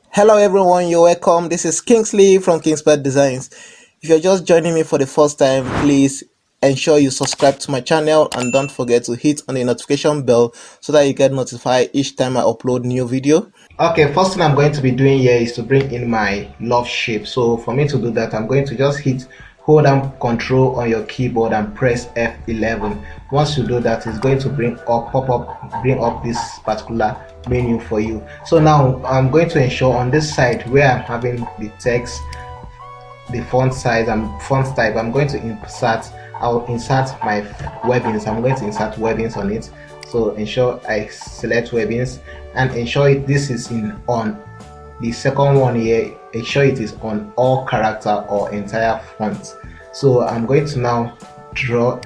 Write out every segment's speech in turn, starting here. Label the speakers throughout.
Speaker 1: Hello everyone, you're welcome. This is Kingsley from KingspetDesigns. If you're just joining me for the first time, please ensure you subscribe to my channel and don't forget to hit on the notification bell so that you get notified each time I upload new video. Okay, first thing I'm going to be doing here is to bring in my love shape. So for me to do that, I'm going to just hold down Control on your keyboard and press F11. Once you do that, it's going to bring up this particular menu for you. So now I'm going to ensure on this side where I'm having the text, the font size and font type, I'll insert my webbings. I'm going to insert webbings on it. So ensure I select webbings and ensure this is on the second one here. Ensure it is on all character or entire font. So I'm going to now drag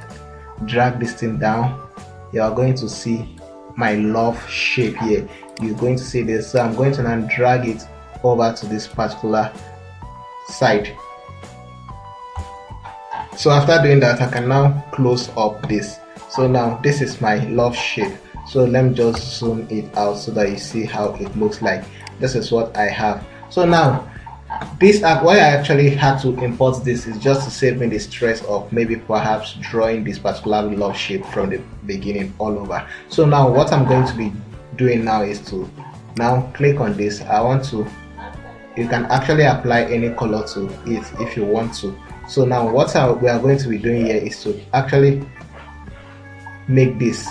Speaker 1: this thing down. You are going to see my love shape here. You're going to see this. So I'm going to now drag it over to this particular side. So after doing that, I can now close up this. So now this is my love shape. So let me just zoom it out so that you see how it looks like. This is what I have. So now why I actually had to import this is just to save me the stress of maybe perhaps drawing this particular love shape from the beginning all over. So now what I'm going to be doing now is to now click on this. You can actually apply any color to it if you want to. So now what we are going to be doing here is to actually make this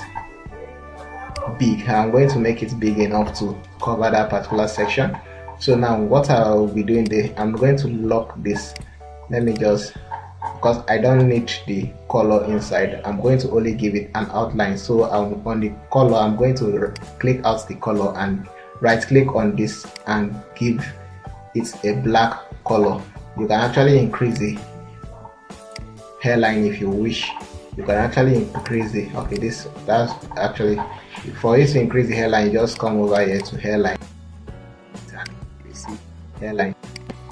Speaker 1: big. I'm going to make it big enough to cover that particular section. So now what I'll be doing there, I'm going to lock this. Let me just, because I don't need the color inside, I'm going to only give it an outline. So on the color, I'm going to click out the color and right click on this and give it a black color. You can actually increase the hairline if you wish. You can actually increase the, okay, that's actually, for you to increase the hairline, you just come over here to hairline. You see hairline,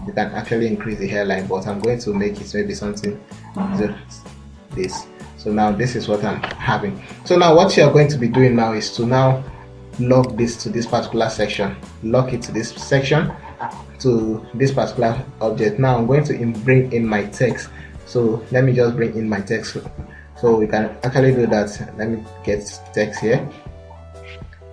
Speaker 1: you can actually increase the hairline, but I'm going to make it maybe something this. So now this is what I'm having. So now what you're going to be doing now is to now lock this to this particular section. Lock it to this section, to this particular object. Now I'm going to bring in my text. So let me just bring in my text. So we can actually do that. Let me get text here.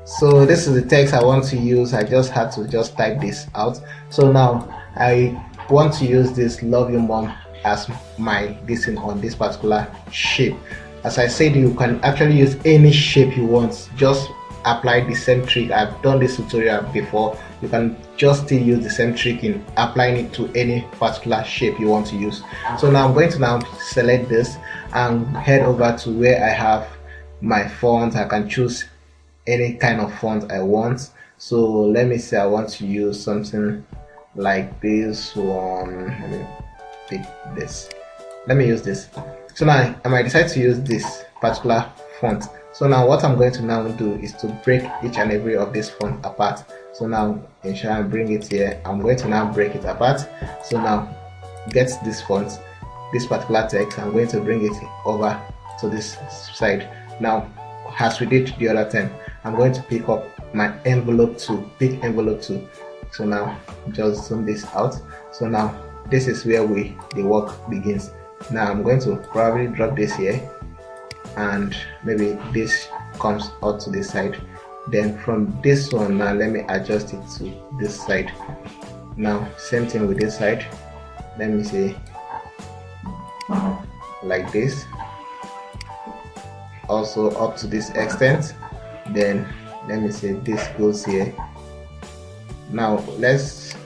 Speaker 1: So this is the text I want to use. I just had to just type this out. So now I want to use this "Love You Mom" as my thing on this particular shape. As I said, you can actually use any shape you want. Just apply the same trick. I've done this tutorial before. You can just still use the same trick in applying it to any particular shape you want to use. So now I'm going to now select this and head over to where I have my font. I can choose any kind of font I want. So let me say I want to use something like this one. Let me pick this. Let me use this. So now I might decide to use this particular font. So now what I'm going to now do is to break each and every of this font apart. So now ensure I bring it here. I'm going to now break it apart. So now get this font, this particular text, I'm going to bring it over to this side. Now as we did the other time, I'm going to pick up my envelope tool, pick envelope tool. So now just zoom this out. So now this is where the work begins. Now I'm going to probably drop this here, and maybe this comes out to this side. Then from this one, now let me adjust it to this side. Now same thing with this side. Let me say like this, also up to this extent. Then let me say this goes here. Now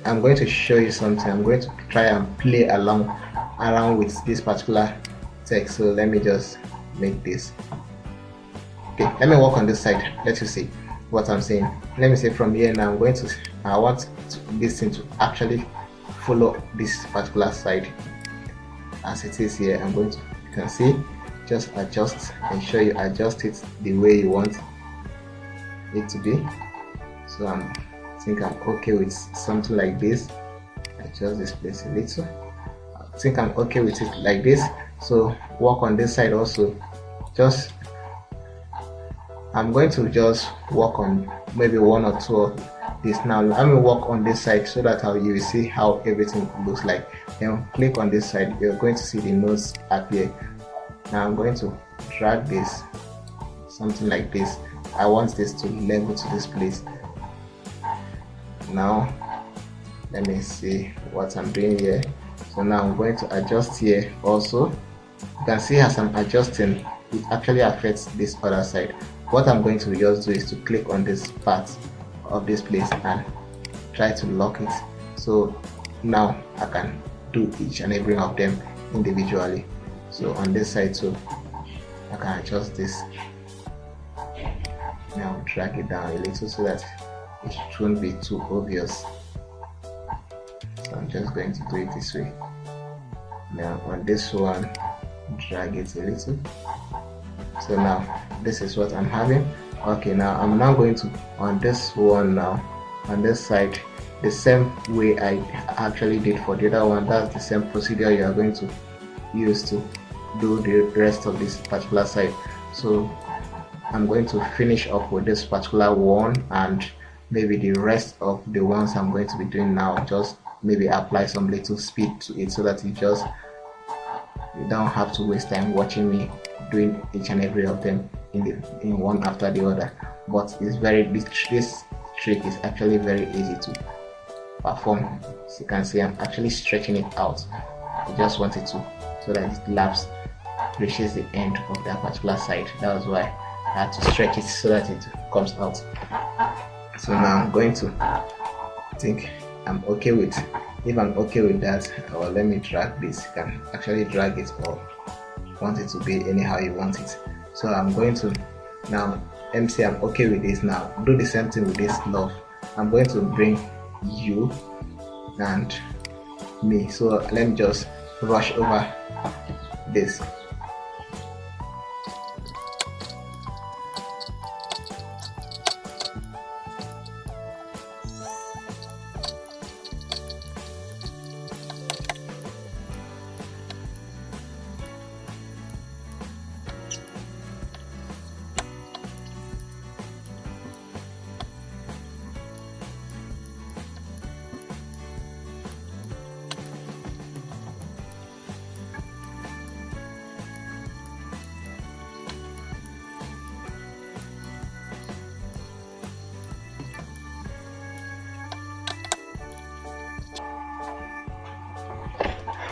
Speaker 1: I'm going to show you something. I'm going to try and play around with this particular text. So let me just make this. Okay, let me work on this side. Let you see what I'm saying. Let me say from here now, I want this thing to actually follow this particular side as it is here. I'm going to, you can see, just adjust, ensure you adjust it the way you want it to be. So I think I'm okay with something like this. Adjust this place a little. I think I'm okay with it like this. So work on this side also. Just I'm going to just work on maybe one or two of this. Now let me work on this side so that you will see how everything looks like. Then click on this side, you're going to see the nodes appear. Now I'm going to drag this something like this. I want this to level to this place. Now let me see what I'm doing here. So now I'm going to adjust here also. You can see as I'm adjusting, it actually affects this other side. What I'm going to just do is to click on this part of this place and try to lock it. So now I can do each and every one of them individually. So on this side too, I can adjust this. Now drag it down a little so that it shouldn't be too obvious. So I'm just going to do it this way. Now on this one, drag it a little. So now this is what I'm having. Okay, now I'm now going to, on this one now, on this side, the same way I actually did for the other one. That's the same procedure you are going to use to do the rest of this particular side. So I'm going to finish up with this particular one, and maybe the rest of the ones I'm going to be doing now, just maybe apply some little speed to it so that you don't have to waste time watching me doing each and every of them in one after the other. But it's this trick is actually very easy to perform. As you can see, I'm actually stretching it out. I just want it to, so that it lapse reaches the end of that particular side. That was why I had to stretch it so that it comes out. So now I'm going to think I'm okay with, if I'm okay with that, or let me drag this. You can actually drag it or want it to be anyhow you want it. So I'm going to now MC, I'm okay with this. Now do the same thing with this love. I'm going to bring you and me. So let me just brush over this.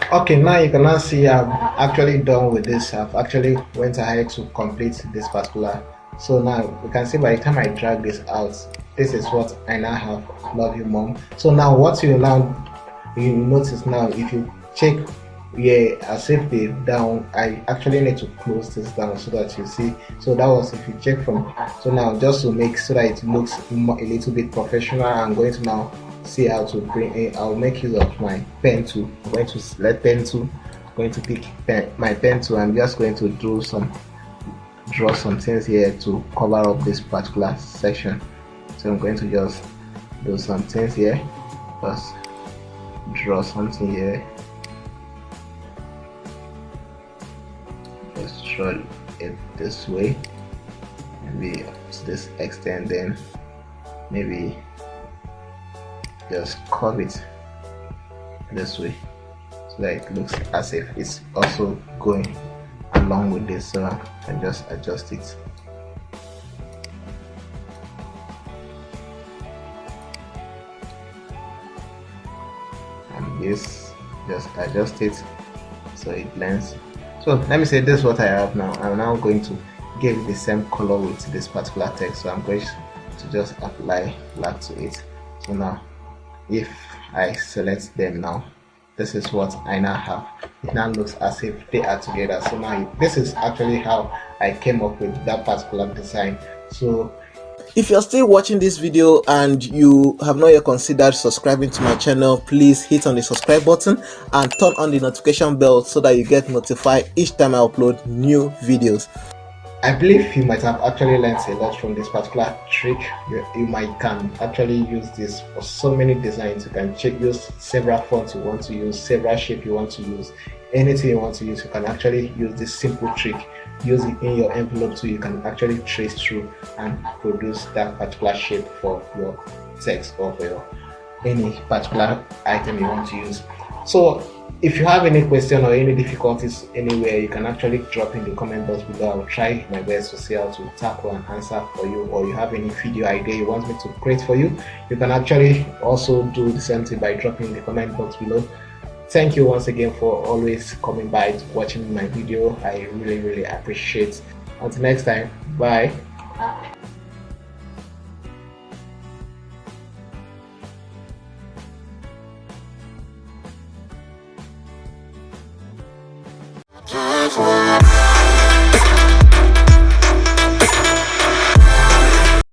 Speaker 1: Okay, now you can now see I'm actually done with this. I've actually went ahead to complete this particular. So now you can see by the time I drag this out, this is what I now have. Love you, mom. So now what you notice now, if you check here, as if they down, I actually need to close this down so that you see. So that was if you check from. So now just to make so that it looks a little bit professional, I'm going to now see how to bring in. I'll make use of my pen tool. I'm going to select pen tool. I'm going to pick my pen tool. I'm just going to draw some things here to cover up this particular section. So I'm going to just do some things here. Just draw something here. Just draw it this way. Maybe to this extent, then maybe just curve it this way so that it looks as if it's also going along with this. So I can just adjust it. And this, just adjust it so it blends. So let me say this is what I have now. I'm now going to give it the same color with this particular text. So I'm going to just apply black to it. So now if I select them now, this is what I now have. It now looks as if they are together. So now this is actually how I came up with that particular design. So
Speaker 2: if you're still watching this video and you have not yet considered subscribing to my channel, please hit on the subscribe button and turn on the notification bell so that you get notified each time I upload new videos.
Speaker 1: I believe you might have actually learned a lot from this particular trick. You might can actually use this for so many designs. You can use several fonts you want to use, several shapes you want to use. anything you want to use, you can actually use this simple trick. Use it in your envelope so you can actually trace through and produce that particular shape for your text or for your any particular item you want to use. So if you have any question or any difficulties anywhere, you can actually drop in the comment box below. I will try my best to see how to tackle and answer for you. Or you have any video idea you want me to create for you, you can actually also do the same thing by dropping in the comment box below. Thank you once again for always coming by to watching my video. I really appreciate. Until next time, bye.